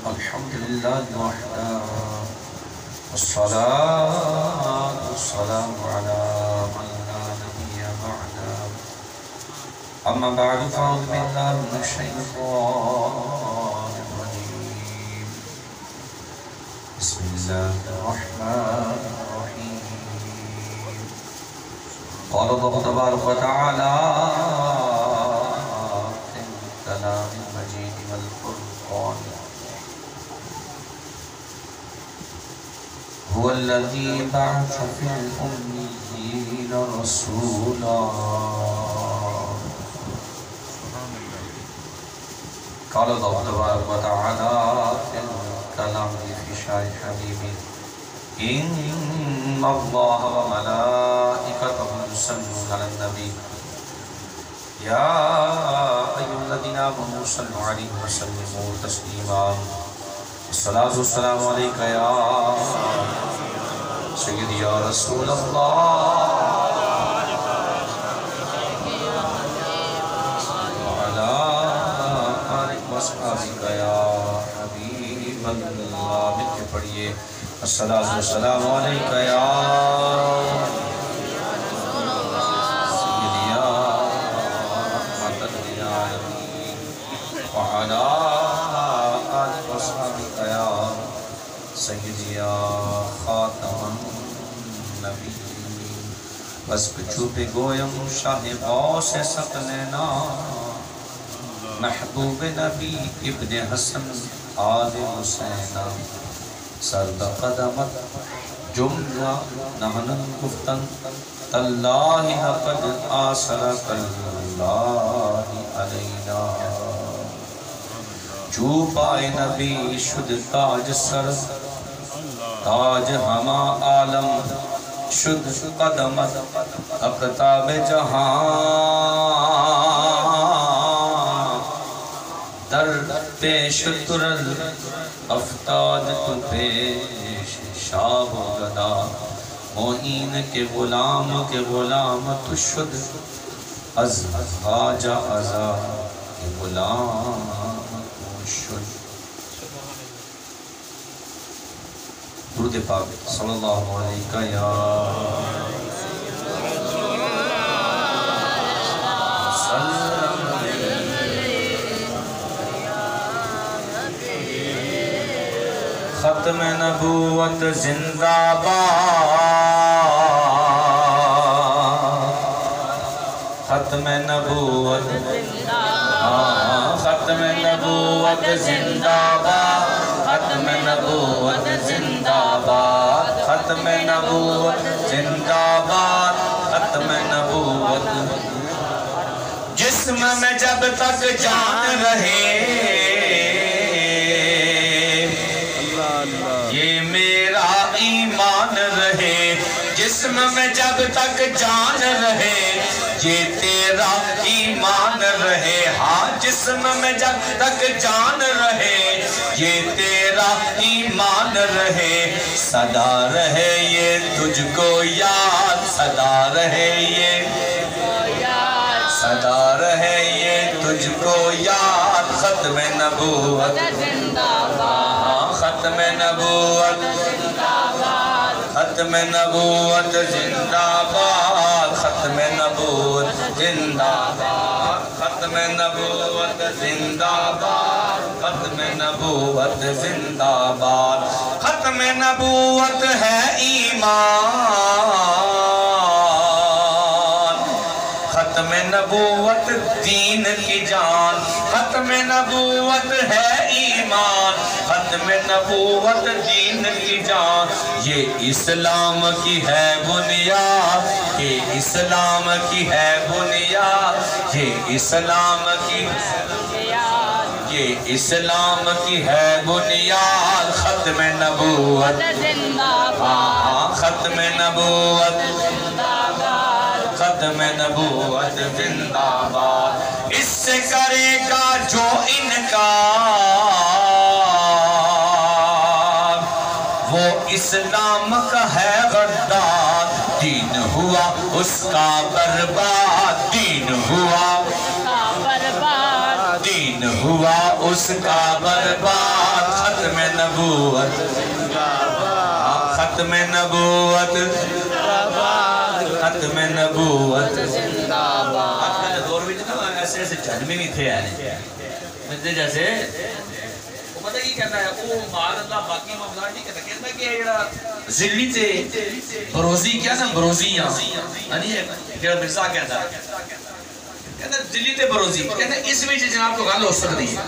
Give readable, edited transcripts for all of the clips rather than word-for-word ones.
الحمد لله وحده والصلاة والسلام على من لا نبي بعده أما بعد فأعوذ بالله من الشيطان الرجيم بسم الله الرحمن الرحيم قال الله تبارك وتعالى في الكلام المجيد والفرقان هو الذي بعث في الأميين رسولا قال الله تبارك وتعالى في الكلام في شان حبيبي إن الله وملائكته يصلون على النبي يا أيها الذين آمنوا صلوا عليه وسلموا تسليما الصلاة والسلام عليك يا سيدي يا رسول الله وعلى آلك وصحبك يا حبيب الله مل کے پڑھیے الصلاة والسلام عليك يا سيدي يا رحمة للعالمين وعلى آلك وصحبك يا سيدي يا خاتم النبيين بس چوپے گویم شاہ غوث سقلینا محبوب نبی ابن حسن آل حسینہ سرد قدمت جملہ نحن گفتن تاللہ لقد آسرک اللہ علینا چوپائے نبی شد تاج سر تاج ہما عالم شد قدمت اقتاب جہاں در پیش ترل افتاد تو پیش شاہ و گدا معین کے غلام تو شد از خواجہ ازا کے غلام تو شد درود پاک صلی اللہ علیہ یا ختم نبوت زندہ باد ختم نبوت ختم نبوت زندہ باد ختم نبوت زندہ باد ختم نبوت زندہ باد ختم نبوت جسم میں جب تک جان رہے یہ میرا ایمان رہے جسم میں جب تک جان رہے یہ تیرا ایمان رہے ہاں جسم میں جب تک جان رہے یہ تیرا ایمان رہے صدا رہے یہ تجھ کو یاد صدا رہے یہ صدا رہے یہ تجھ کو یاد ختم نبوت ختم نبوت ختم نبوت زندہ باد ختم نبوت زندہ باد ختم نبوت زندہ باد ختم نبوت زندہ باد ختم نبوت ہے ایمان ختم نبوت دین کی جان ختم نبوت ہے ایمان ختم نبوت دین کی جان یہ اسلام کی ہے بنیاد یہ اسلام کی ہے بنیاد یہ اسلام کی یہ اسلام کی ہے بنیاد ختم نبوت ختم نبوت ختم نبوت زندہ باد اس سے کرے گا جو انکار وہ اسلام کا ہے غدار دین ہوا اس کا برباد دین ہوا دین ہوا اس کا برباد ختم نبوت ختم نبوت ختم نبوت آج کل دور بھی نا ایسے ایسے جھنمے بھی تھے مجھے جیسے وہ پتہ کی کہتا ہے وہ مال اللہ باقی معاملات نہیں کہتا کہتا کہ یہ ذلی تے بروزی کیا نا بروزیاں یعنی جڑا مرزا کہتا ہے کہتا ذلی تے بروزی کہتا اس میں جناب کو گل ہو سکتی ہے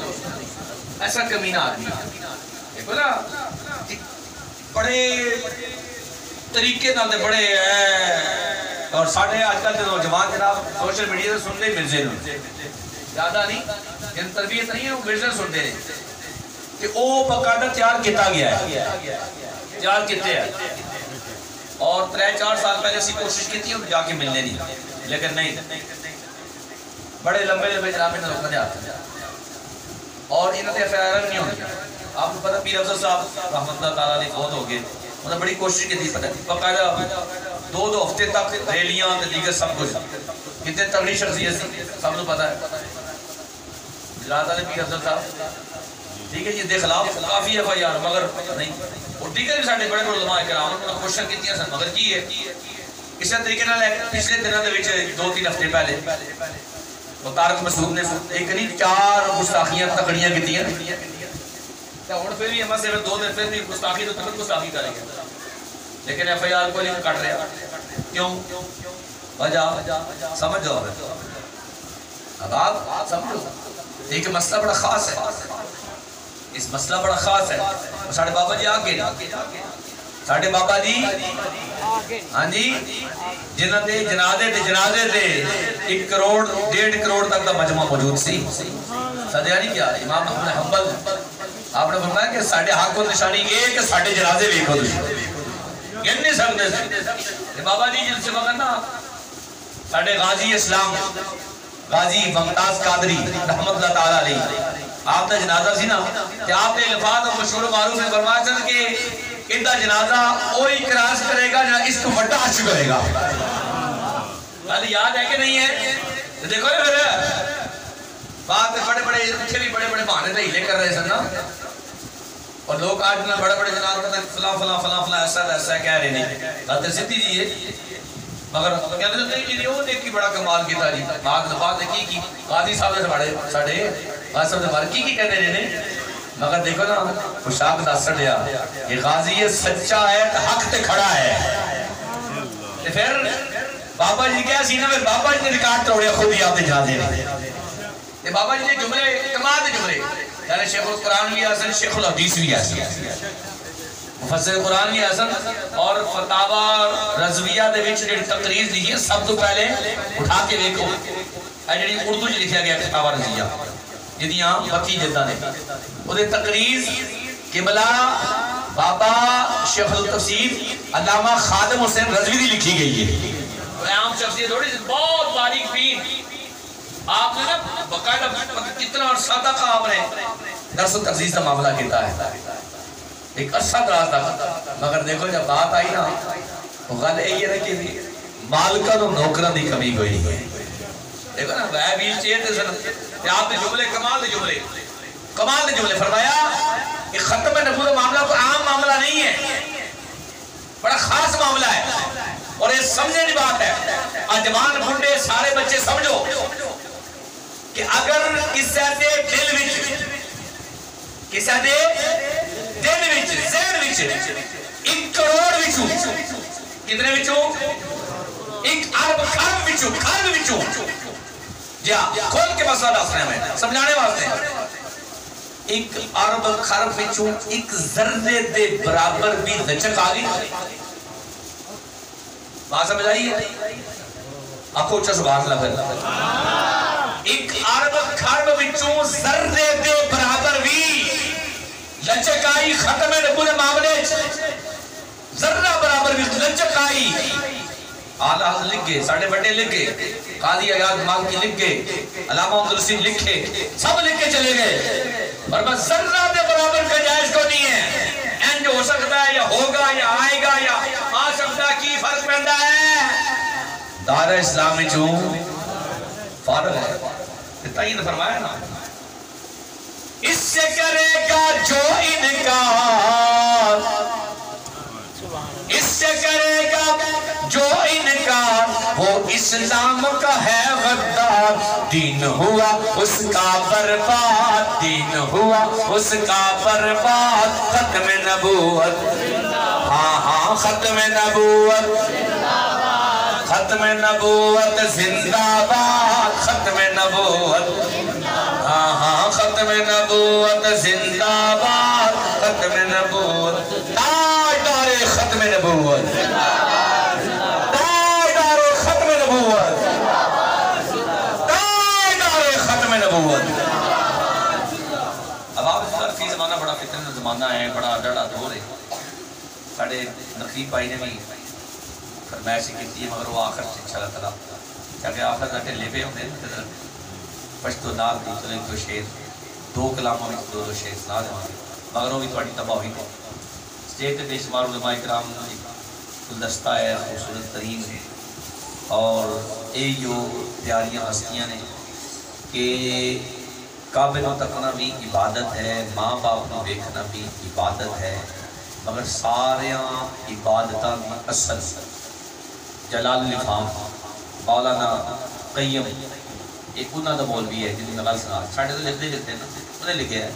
ایسا کمینہ آدمی دیکھو نا بڑے طریقے نال بڑے اور ساڑھے آج کل کے نوجوان جناب سوشل میڈیا سے سنتے مرزے نو زیادہ نہیں ان تربیت نہیں ہے وہ مرزے سنتے ہیں کہ وہ باقاعدہ تیار کیتا گیا ہے تیار کیتے ہیں اور 3-4 سال پہلے اسی کوشش کی تھی جا کے ملنے نہیں لیکن نہیں بڑے لمبے لمبے جناب انہیں روکنے آتے ہیں اور انہوں نے FIR نہیں ہونے آپ کو پتہ پیر افضل صاحب رحمت اللہ تعالیٰ نے فوت ہو گئے انہوں نے بڑی کوشش کی تھی پتہ باقاعدہ 2 ہفتے تک ریلیاں دیگر سب کچھ کتنے تگڑی شخصیت سی سب کو پتہ ہے جلالت علی پیر افضل صاحب ٹھیک ہے جی دے خلاف کافی FIR مگر نہیں اور ٹھیک ہے ساڑھے بڑے بڑے علماء کرام انہوں نے کوشش کی تھی مگر کی ہے اس طریقے نال پچھلے دنوں دے وچ 2-3 ہفتے پہلے وہ طارق مسعود نے ایک نہیں 4 گستاخیاں تکڑیاں کی ہیں تو ہن پھر بھی ہم سے 2 دن پھر بھی گستاخی تو تک گستاخی کریں گے لیکن FIR کو نہیں کٹ رہا کیوں وجہ سمجھ جاؤ اب آپ سمجھو ایک مسئلہ بڑا خاص ہے اس مسئلہ بڑا خاص ہے ساڑھے بابا جی آگے ساڑھے بابا جی ہاں جی جنہ دے جنازے دے 1 کروڑ 1.5 کروڑ تک دا مجمع موجود سی صدیہ نہیں کیا امام احمد حنبل آپ نے فرمایا کہ ساڑھے حق و نشانی یہ کہ ساڑھے جنازے بھی کھو دوشی گن نہیں سکتے سے بابا جی جن سے مگر نا ساڑھے غازی اسلام غازی ممتاز قادری رحمت اللہ تعالیٰ علیہ آپ نے جنازہ سی نا کہ آپ نے لفاظ اور مشہور و معروف نے فرمایا چاہتا کہ اندہ جنازہ وہی کراس کرے گا جہاں اس کو بڑا عرش کرے گا یاد ہے کہ نہیں ہے دیکھو نا پھر بات بڑے بڑے اچھے بھی بڑے بڑے بہانے تھے ہیلے کر رہے سن نا اور لوگ آج میں بڑے بڑے جنازہ فلاں فلاں فلاں فلاں ایسا کہہ رہے نہیں بات سدھی جی ہے مگر کہتے ہیں کہ وہ دیکھ کی بڑا کمال کی تاریخ بات دیکھی کی قاضی صاحب نے ساڑھے قاضی صاحب نے بار کی کہتے رہے مگر دیکھو نا خوشاک داسر لیا یہ غازی سچا ہے حق تے کھڑا ہے پھر بابا جی کیا سینہ میں بابا جی نے ریکارڈ توڑیا خود ہی آپ نے جا دے رہے بابا جی نے جملے کمال دے جملے یعنی شیخ القرآن بھی حسن شیخ الحدیث بھی حسن مفسر قرآن بھی حسن اور فتاوہ رضویہ دے وچ جڑی تقریر لکھی ہے سب تو پہلے اٹھا کے دیکھو جڑی اردو جو لکھا گیا فتاوہ رضویہ جدی ہاں بکی جدہ نے وہ دے تقریر قبلہ بابا شیخ التفسیر علامہ خادم حسین رضوی دی لکھی گئی ہے عام شخصیت تھوڑی بہت باریک پیر آپ نے نا باقاعدہ کتنا اور سادہ کا آپ نے درس و تقزیز کا معاملہ کیتا ہے ایک عرصہ دراز تھا مگر دیکھو جب بات آئی نا وہ غل یہ ہے کہ مالکان و نوکران دی کمی کوئی نہیں دیکھو نا وہ ویل چیئر تھے سن کہ آپ نے جملے کمال دے جملے فرمایا کہ ختم نبوت معاملہ کوئی عام معاملہ نہیں ہے بڑا خاص معاملہ ہے اور یہ سمجھنے کی بات ہے جوان بھنڈے سارے بچے سمجھو کہ اگر کسے دے دل وچ ذہن وچ 1 کروڑ وچوں کتنے وچوں 1 ارب خرب وچوں جی کھول کے مسئلہ دسنا میں سمجھانے واسطے 1 ارب خرب وچوں 1 ذرے دے برابر بھی لچک آ گئی بات سمجھ آئی ہے آپ کو اچھا سبحان اللہ پھر 1 ارب خرب وچوں ذرے دے برابر بھی لچک آئی ختم نبوت معاملے ذرہ برابر بھی لچک آئی آلہ لکھ گئے ساڑھے بڑے لکھ گئے قاضی عیاض مالکی لکھ گئے علامہ عبدالرسیم لکھے سب لکھ کے چلے گئے اور بس ذرہ دے برابر کا جائز کو نہیں ہے اینج ہو سکتا ہے یا ہوگا یا آئے گا یا آ سکتا ہے کی فرق پہندا ہے دار اسلامی چون فارغ ہے اتنا ہی فرمایا نا اس سے کرے گا جو انکار اسلام کا ہے غدار، دین ہوا اس کا برباد، دین ہوا اس کا برباد، ختم نبوت، ہاں ہاں ختم نبوت، ختم نبوت زندہ باد، ختم نبوت، ہاں ہاں ختم نبوت زندہ باد، ختم نبوت، تاجدار ختم نبوت، تاجدار ختم نبوت، تاجدار ختم نبوت۔ اب آپ فی زمانہ بڑا فتنہ زمانہ ہے، بڑا ڈڑا دور ہے۔ ساڑھے نقیب بھائی نے بھی فرمائش کی مگر وہ آخر سے انشاءاللہ تعالیٰ کیونکہ آخر جاتے لے پہ ہونے پشتو نال دی تو ایک دو شیر دو کلاموں میں دو شیر سنا دے مگر وہ بھی تھوڑی تباہ ہوئی تھی سٹیج پہ بے شمار علماء اکرام گلدستہ ہے، خوبصورت ترین ہے، اور یہ جو پیاریاں ہستیاں نے کہ قابل و تکنا بھی عبادت ہے، ماں باپ کو دیکھنا بھی عبادت ہے، مگر ساریاں عبادتاں بھی اصل جلال الافہام مولانا قیم ایک انہوں نے بول بھی ہے جنہوں نے غل سنا ساڑھے تو لکھتے ہیں نا انہیں لکھے ہے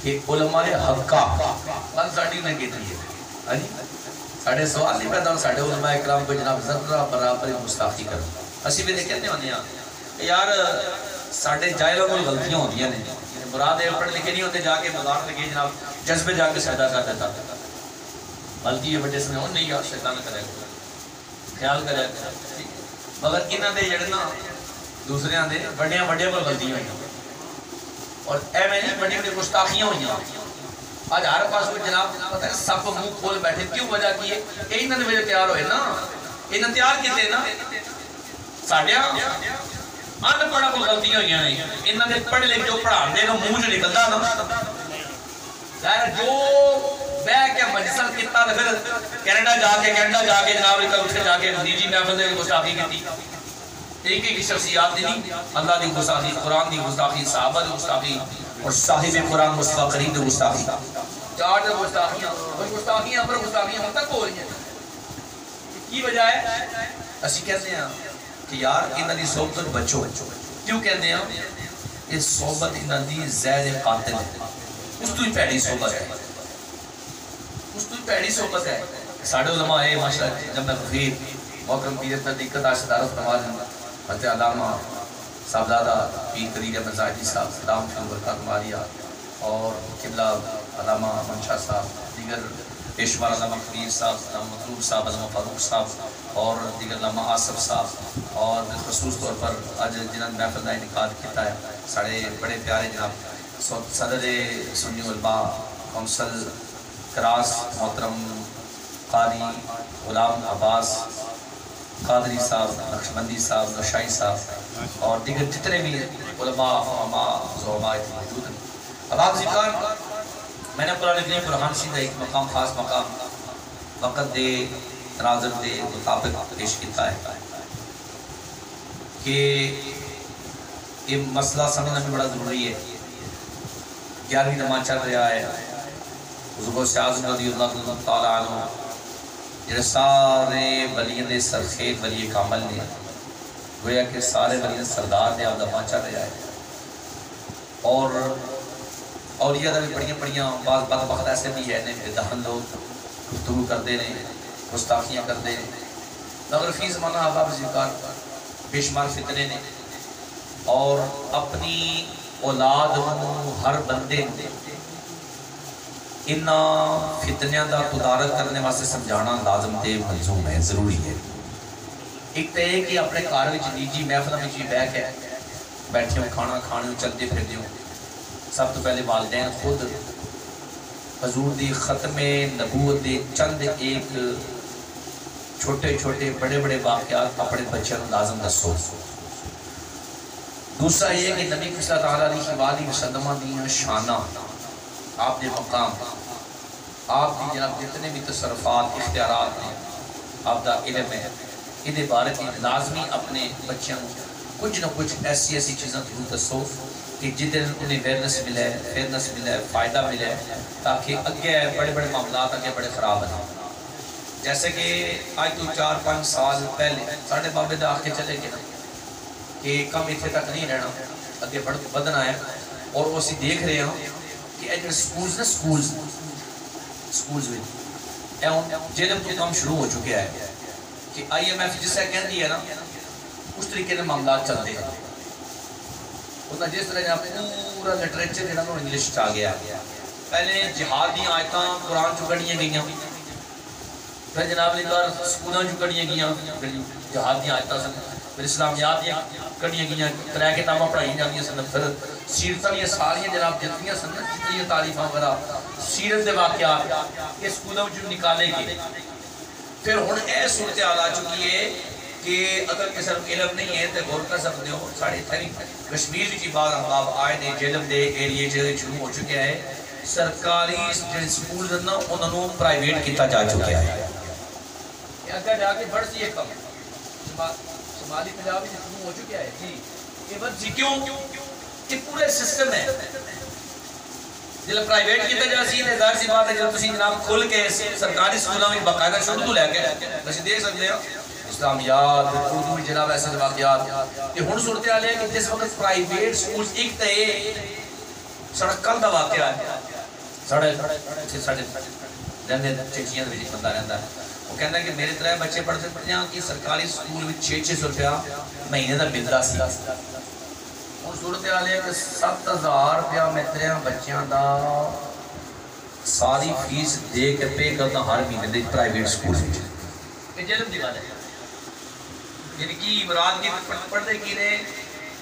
کہ علماء حقہ غل ساڑھی نے کہتی ہے ساڑھے سوال نہیں پیدا ساڑھے علماء اکرام کو جناب ذرہ برابر گستاخی کرو اسی بھی کہتے ہونے ہیں کہ یار ساڑھے جائلوں کو غلطیاں ہوتی ہیں مراد ہے پڑھ لکھے نہیں ہوتے جا کے مزار لگے جناب جذبے جا کے سجدہ کر دیتا غلطی یہ بڑے سمجھو نہیں یار شیطان کرے خیال کرے مگر انہاں دے جڑنا دوسرے آن دے بڑیاں بڑیاں پر غلطیاں ہوئی اور اے میں نہیں بڑی بڑی گستاخیاں ہوئی آج ہر پاس کوئی جناب پتہ ہے سب منہ کھول بیٹھے کیوں وجہ کی ہے کہ انہاں نے وجہ تیار ہوئے نا انہاں تیار کیتے نا ساڑھیا ان پڑھا کوئی غلطیاں ہوئی ہیں انہاں نے پڑھ لکھ جو پڑھان دے تو منہ جو نکلتا نا ظاہر جو بے کے مجلسل کتا پھر کینیڈا جا کے جناب لکھا اٹھے جا کے نیجی محفل دے گستاخی کی ایک ایک شخصیات دی اللہ دی گستاخی قرآن دی گستاخی صحابہ دی گستاخی اور صاحب قرآن مصطفیٰ کریم دی گستاخی چار دے گستاخیاں پر گستاخیاں ہم تک ہو رہی ہیں کی وجہ ہے اسی کہتے ہیں کہ یار انہاں دی صحبت بچو کیوں کہتے ہیں یہ صحبت انہاں دی زہر قاتل ہے اس تو ہی پیڑی صحبت ہے اس تو پیڑی صحبت ہے ساڑھے علماء ہے ماشاءاللہ جب میں غفیر محکرم پیر اتنا دقت آج صدارت نواز حضرت علامہ صاحبزادہ پیر قدیر احمد زاہدی صاحب سلام فی البرکات ماریہ اور قبلہ علامہ منشا صاحب دیگر پیشوار علامہ قبیر صاحب علامہ مطلوب صاحب علامہ فاروق صاحب اور دیگر علامہ آصف صاحب اور بالخصوص طور پر آج جنہاں محفل کا انعقاد کیتا ہے ساڑھے بڑے پیارے جناب صدر سنی علماء کونسل کراس محترم قاری غلام عباس قادری صاحب نقشبندی صاحب نشائی صاحب اور دیگر جتنے بھی علماء علماء زعماء موجود ہیں اب آپ ذکر میں نے قرآن کریم برہان سیدھا ایک مقام خاص مقام وقت دے تناظر دے مطابق پیش کیتا ہے کہ یہ مسئلہ سمجھنا بھی بڑا ضروری ہے 11ویں نماز چل رہا ہے حضور سیاضم رضی اللہ تعالیٰ عنہ جنہیں سارے ولیوں دے سرخیت ولی کامل نے گویا کہ سارے ولیوں سردار نے آپ دفعہ چل رہا ہے اور اولیاء دا بھی پڑھیاں بعض وقت ایسے بھی ہے دہن لوگ گفتگو کرتے ہیں گستاخیاں کرتے ہیں مگر فی زمانہ آپ ذکر بے شمار فتنے نے اور اپنی اولاد ہر بندے انہاں فتنیاں دا تدارک کرنے واسطے سمجھانا لازم تے ملزوم ہے ضروری ہے ایک تو یہ کہ اپنے گھر وچ نجی محفل وچ بیٹھ کے بیٹھے ہو کھانا کھانے چلتے پھرتے ہو سب تو پہلے والدین خود حضور دی ختم نبوت دے چند ایک چھوٹے چھوٹے بڑے بڑے واقعات اپنے بچوں کو لازم دسو دوسرا یہ کہ نبی صلی اللہ علیہ وسلم دیاں شانہ آپ نے مقام آپ کی جناب جتنے بھی تصرفات اختیارات ہیں آپ دا علم ہے یہ بارے میں لازمی اپنے بچوں کچھ نہ کچھ ایسی چیزیں ضرور دسو کہ جدن انہیں ویرنس ملے فائدہ ملے تاکہ اگے بڑے بڑے معاملات اگے بڑے خراب ہیں جیسے کہ آج تو 4-5 سال پہلے ساڑھے بابے دا آکے چلے گئے کہ کم اتنے تک نہیں رہنا اگے بدن آیا اور وہ اسی دیکھ رہے ہیں کہ ایک سکولز نے سکولز میں جیلم تو کام شروع ہو چکے ہیں کہ آئی ایم ایف جس سے کہہ دیا نا اس طریقے سے معاملات چلتے ہیں اتنا جس طرح جناب پورا لٹریچر جناب انگلش چاہ گیا پہلے جہادی آیتاں قرآن چو کڑیاں گئیاں پھر جناب لکھار سکولوں چو کڑیاں گئیاں جہادی آیتاں سن پھر اسلامیات کڑیاں گئیاں 3 کتاباں پڑھائی جاندیاں سن پھر سیرتاں یہ ساریاں جناب جتنیاں سن جتنی تعریفاں وغیرہ سیرت دے واقعات یہ سکولوں چو نکالے گئے پھر ہن اے صورتحال آ چکی ہے کہ اگر کسی علم نہیں ہے تو غور کر سکتے ہو ساڑھے تھری کشمیر کی بعض احباب آئے نے جیلم دے ایریے جو شروع ہو چکے ہیں سرکاری سکول دن انہوں نے پرائیویٹ کیتا جا چکے ہیں اگر جا کے بڑھ سی ایک کم شمالی پنجابی شروع ہو چکے ہیں جی یہ بس جی کیوں یہ پورے سسٹم ہے جب پرائیویٹ کیتا جا سی ہے ظاہر سی بات ہے جب تسی جناب کھل کے سرکاری سکولوں میں باقاعدہ شروع لے کے بس دیکھ سکتے ہیں اسلامیات اردو میں جناب ایسے واقعات یہ ہن صورتحال ہے کہ جس وقت پرائیویٹ سکولز ایک تے سڑک کل دا واقعہ ہے ساڑھے رہنے چیچیاں دے بندہ رہتا ہے وہ کہتا ہے کہ میرے طرح بچے پڑھتے ہیں کہ سرکاری سکول میں 600 روپیہ مہینے دا ملتا سی ہن صورتحال ہے کہ 7000 روپیہ میں 3 بچیاں دا ساری فیس دے کے پے کرنا ہر مہینے دے پرائیویٹ سکول میں یہ جلم دی بات ہے یعنی کہ مراد کی پڑھتے کی نے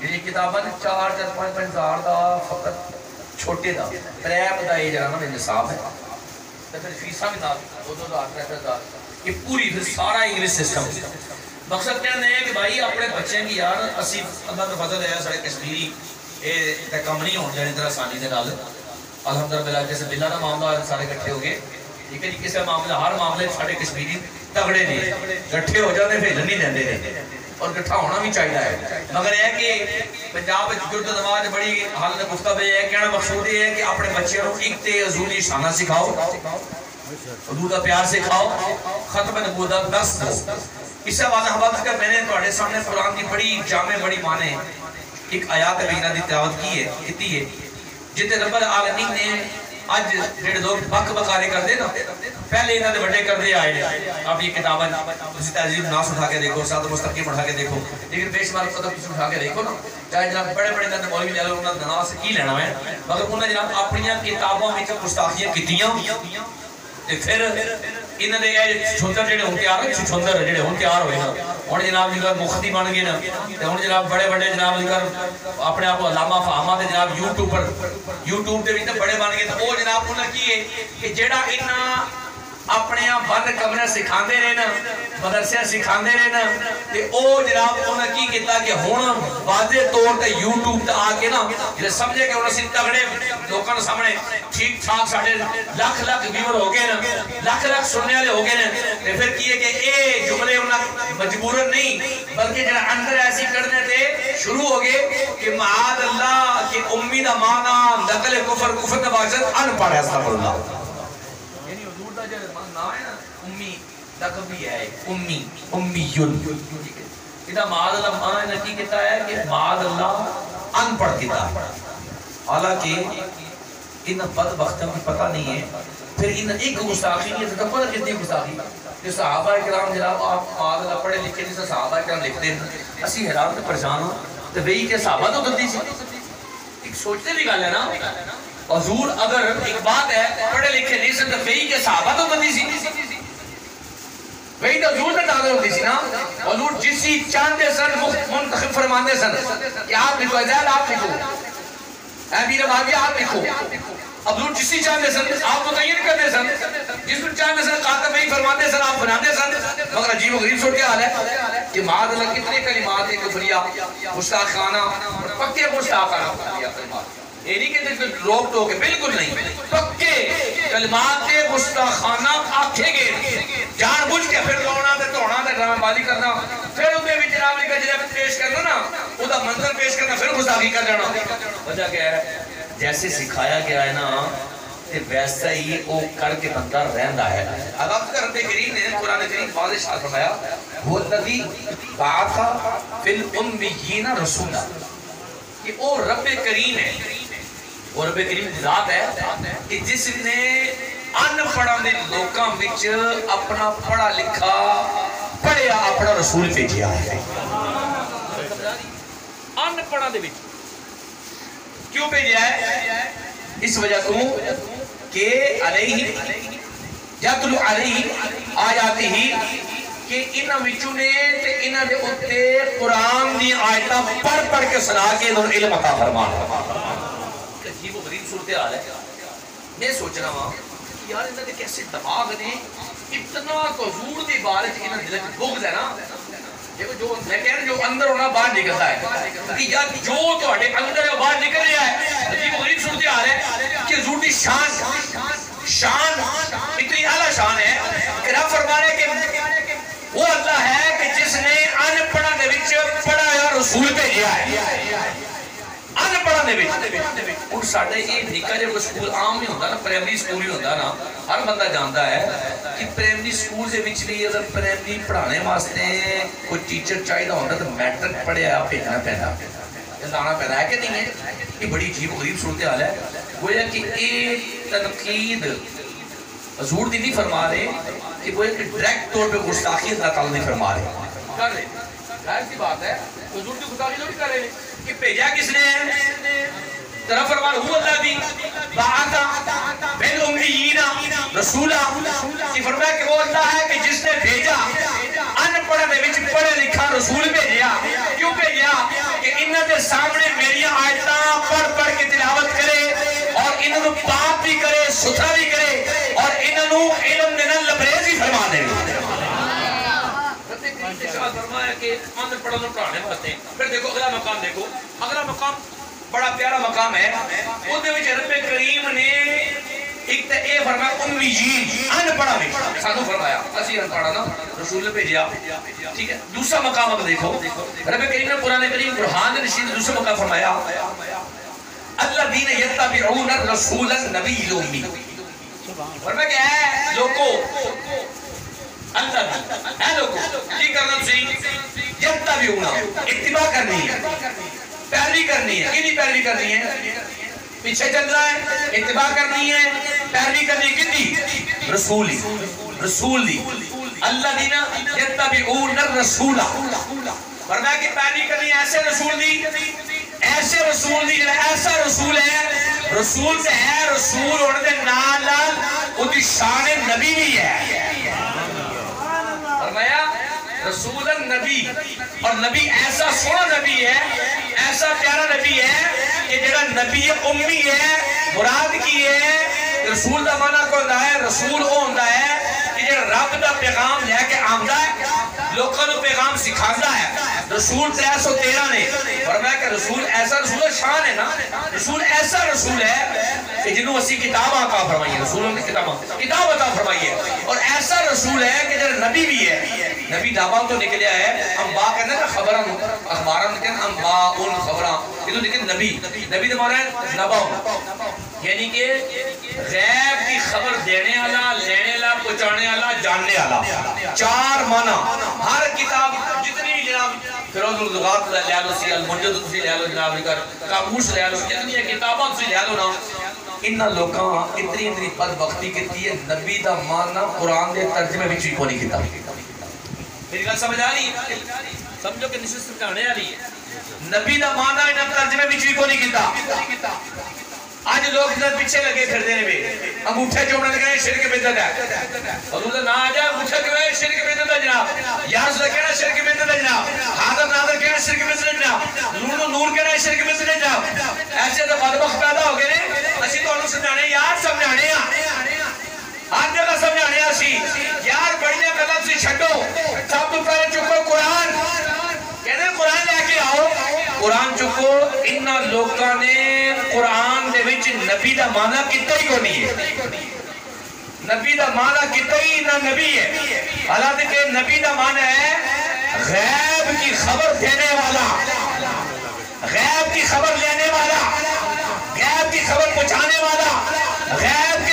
یہ کتاباں 4-5 ہزار دا فقط چھوٹے دا پریپ دا یہ جانا میں نصاب ہے تو پھر فیسا بھی نہ 2,000-3,000 یہ پوری پھر سارا انگلش سسٹم مقصد کہنا ہے کہ بھائی اپنے بچے کی یار اسی اللہ کا فضل ہے سارے کشمیری یہ کم نہیں ہون جانے طرح آسانی دے نال الحمدللہ جیسے بلا کا معاملہ سارے کٹھے ہو گئے ٹھیک ہے جی کسی معاملہ ہر معاملے سارے کشمیری تگڑے نے کٹھے ہو جاتے پھر نہیں دیندے نے اور کٹھا ہونا بھی چاہیے ہے مگر یہ کہ پنجاب گرد نماز بڑی حال میں گفتہ ہے کہنا مقصود یہ ہے کہ اپنے بچوں کو ایک تے حضوری شانہ سکھاؤ حضور کا پیار سکھاؤ ختم نبوت دس دو اس سے واضح بات کر میں نے تمہارے سامنے قرآن کی بڑی جامع بڑی معنی ایک آیات بینہ دی تلاوت کی ہے کتنی ہے جتے رب العالمین نے آج جڑے لوگ بک بکارے کر دے نا پہلے انہوں نے بڑے کر دے آئے آپ یہ کتابیں اسی تہذیب ناس اٹھا کے دیکھو ساتھ مستقیم اٹھا کے دیکھو لیکن بے شمار قدم کچھ اٹھا کے دیکھو نا چاہے جناب بڑے بڑے انہوں نے مولوی لے لو انہوں نے ناس کی لینا ہے مگر انہوں نے جناب اپنی کتابوں میں گستاخیاں کیتیاں پھر انہوں نے چھوندر جڑے ہوں تیار ہوئے چھوندر جڑے ہوں تیار ہوئے نا اور جناب جناب مختی بن گئے نا اور جناب بڑے بڑے جناب جناب اپنے آپ کو علامہ فہمہ دے جناب یوٹیوب دے بھی تو بڑے بن گئے تو وہ جناب انہوں نے کیے کہ جڑا انہاں اپنے آپ بند کمرے سکھاندے رہے نا مدرسے سکھاندے رہے نا کہ او جناب انہوں نے کی کیتا کہ ہون واضح طور تے یوٹیوب تے آکے نا جلے سمجھے کہ انہوں نے تگڑے لوکاں سامنے ٹھیک ٹھاک ساڑھے لاکھ ویور ہو گئے نا لاکھ سننے والے ہو گئے نا پھر کیے کہ اے جملے انہوں مجبورن نہیں بلکہ جنہاں اندر ایسی کرنے تھے شروع ہو گئے کہ معاذ اللہ کہ امی دا معنی نقل کفر نباشت ان پڑھے استغفر اللہ امی لقب بھی ہے امی امیون ادھا معاذ اللہ معنی نے کی کہتا ہے کہ معاذ اللہ ان پڑھ کتا حالانکہ ان بدبختوں کی پتہ نہیں ہے پھر ان ایک گستاخی نہیں ہے تو پتہ کتنی گستاخی جو صحابہ کرام جناب آپ معاذ اللہ پڑھے لکھے جیسے صحابہ کرام لکھتے ہیں اسی حیران تو پریشان ہوں تو وہی کہ صحابہ تو گلتی سی ایک سوچتے بھی گل ہے نا حضور اگر ایک بات ہے پڑھے لکھے نہیں سن تو وہی کہ صحابہ تو گلتی سی وہی تو حضور نے دعوے ہوتی سی نا حضور جسی چاندے سن منتخب فرماندے سن کہ آپ لکھو ازال آپ لکھو اے میرے بھاگی آپ لکھو حضور جسی چاندے سن آپ متعین کرتے سن جس کو چاندے سن قاتب وہی فرماندے سن آپ بناندے سن مگر عجیب و غریب چھوٹے حال ہے کہ معاذ اللہ کتنے کلمات ہیں کفریہ مستاخانہ پکے مستاخانہ یہ نہیں کہ روک ٹوک ہے بالکل نہیں پکے کلمات مستاخانہ آکھے گے جان بوجھ کے پھر رونا تے دھونا تے ڈرامہ بازی کرنا پھر اندے وچ جناب لکھا جناب پیش کرنا نا او دا منظر پیش کرنا پھر گستاخی کر جانا وجہ کیا ہے جیسے سکھایا گیا ہے نا ویسا ہی وہ کر کے بندہ رہندا ہے. اللہ کا رب کریم نے قرآن کریم واضح اشارہ فرمایا وہ الذی بعث فی الامیین رسولا کہ وہ رب کریم ہے. وہ رب کریم ذات ہے کہ جس نے ان پڑھا دے لوکاں وچ اپنا پڑھا لکھا پڑھیا اپنا رسول بھیجیا ہے. ان پڑھا دے وچ کیوں بھیجا ہے؟ اس وجہ تو کہ علیہ یتلو علیہ آیاتہ کہ انہاں وچوں نے تے انہاں دے اوتے قرآن دی آیتاں پڑھ پڑھ کے سنا کے انہاں علم عطا فرمانا. عجیب و غریب صورتحال ہے. میں سوچ رہا ہوں یار انہاں دے کیسے دماغ نے اتنا حضور دی بارے وچ انہاں دل وچ بغض ہے نا. دیکھو جو میں کہہ رہا جو اندر ہونا باہر نکلتا ہے کہ یار جو تہاڈے اندر ہے باہر نکل رہا ہے. عجیب و غریب صورتحال ہے کہ حضور دی شان اتنی اعلیٰ شان ہے کہ رب فرمانے کہ وہ اللہ ہے کہ جس نے ان پڑھا دے وچ پڑھایا رسول بھیجیا ہے. ان پڑھا دے وچ اور ساڈے یہ نکا جب سکول عام نہیں ہوتا نا پرائمری سکول ہی ہوتا نا ہر بندہ جانتا ہے کہ پرائمری سکول دے وچ بھی اگر پرائمری پڑھانے واسطے کوئی ٹیچر چاہیے ہوتا تو میٹرک پڑھیا بھیجنا پینا لانا پیدا ہے کہ نہیں ہے. یہ بڑی عجیب و غریب صورتحال ہے. گویا کہ ایک تنقید حضور دی نہیں فرما رہے کہ گویا کہ ڈائریکٹ طور پہ گستاخی اللہ تعالیٰ نہیں فرما رہے کر رہے. ظاہر سی بات ہے حضور کی گستاخی نہیں کر رہے کہ بھیجا کس نے ہے. طرف فرمان ہوا اللہ بھی بعث فی الامیین رسولا کہ فرمایا کہ وہ اللہ ہے کہ جس نے بھیجا ان پڑھا دے وچ پڑھا لکھا رسول بھیجیا. کیوں بھیجیا؟ کہ انہاں دے سامنے میری آیتاں پڑھ پڑھ کے تلاوت کرے اور انہاں نوں پاک بھی کرے ستھرا بھی کرے اور انہاں نوں علم دے نال لبریز بھی فرما دے. فرمایا کہ ان پڑھا نوں پڑھانے واسطے. پھر دیکھو اگلا مقام دیکھو. اگلا مقام بڑا پیارا مقام ہے. وہ دے وچ رب کریم نے ایک تے اے فرمایا امیین ان پڑھا میں سانو فرمایا اسی ان پڑھا نا رسول بھیجیا. ٹھیک ہے. دوسرا مقام اب دیکھو رب کریم نے قرآن کریم برہان رشید دوسرا مقام فرمایا الذین یتبعون الرسول النبی الامی. فرمایا کہ اے لوگو اللہ اے لوگو کی کرنا تسی یتبعون اتباع کرنی ہے پیروی کرنی ہے. کدی پیروی کرنی ہے؟ پیچھے چلنا ہے اتباع کرنی ہے پیروی کرنی ہے کدی رسول دی اللہ دینا یتبعون الرسول. فرمایا کہ پیروی کرنی ہے ایسے رسول دی ایسا رسول ہے رسول سے ہے رسول ہونے دے نال ان کی شان نبی بھی ہے. فرمایا رسول النبی اور نبی ایسا سونا نبی ہے ایسا پیارا نبی ہے کہ جڑا نبی امی ہے. مراد کی ہے رسول دا معنی کو ہوتا ہے رسول وہ ہوتا ہے کہ جڑا رب دا پیغام لے کے آمدا ہے لوگوں کو پیغام سکھاندا ہے. رسول 313 نے فرمایا کہ رسول ایسا رسول شان ہے نا. رسول ایسا رسول ہے کہ جنہوں اسی کتاب عطا فرمائی ہے. رسولوں نے کتاب عطا فرمائی ہے. اور ایسا رسول ہے کہ جڑا نبی بھی ہے. نبی دعویٰ تو نکلیا ہے انباء کہنے نا خبران اخباران کہنے انباء ان خبران یہ تو لیکن نبی تو مانا ہے نبا یعنی کہ غیب کی خبر دینے والا لینے والا پہنچانے والا جاننے والا. چار مانا ہر کتاب جتنی بھی جناب فیروز الزغات لے لو سی المنجد سے لے لو جناب قاموس لے لو جتنی کتاباں سے لے لو نا انہاں لوکاں اتنی بدبختی کیتی ہے نبی دا ماننا قرآن دے ترجمے وچ بھی کوئی کیتا. میری گل سمجھ آ رہی ہے؟ سمجھو کہ نشست سمجھانے آ رہی ہے. نبی دا ماننا انہاں ترجمے وچ بھی کوئی کیتا. آج لوگ ادھر پیچھے لگے پھر دینے میں انگوٹھے چومنے لگے شرک بدعت ہے. حضور دا نام آ جائے انگوٹھے کہے شرک بدعت ہے جناب. یا رسول کہنا شرک بدعت ہے جناب. حاضر ناظر کہنا شرک بدعت ہے جناب. نور نور کہنا شرک بدعت ہے جناب. ایسے تو بدبخت پیدا ہو گئے نے. اسی تو انہوں سمجھانے یار سمجھانے ہر جگہ سمجھانے اسی یار بڑیاں غلط سے چھڈو. سب تو پہلے چکو قرآن کہتے ہیں قرآن لے کے آؤ. قرآن چکو. انہاں لوگاں نے قرآن دے وچ نبی دا معنی کتا ہی کو نہیں ہے. نبی دا معنی کتا ہی نہ نبی ہے. حالانکہ کہ نبی دا معنی ہے غیب کی خبر دینے والا غیب کی خبر لینے والا غیب کی خبر پہنچانے والا غیب کے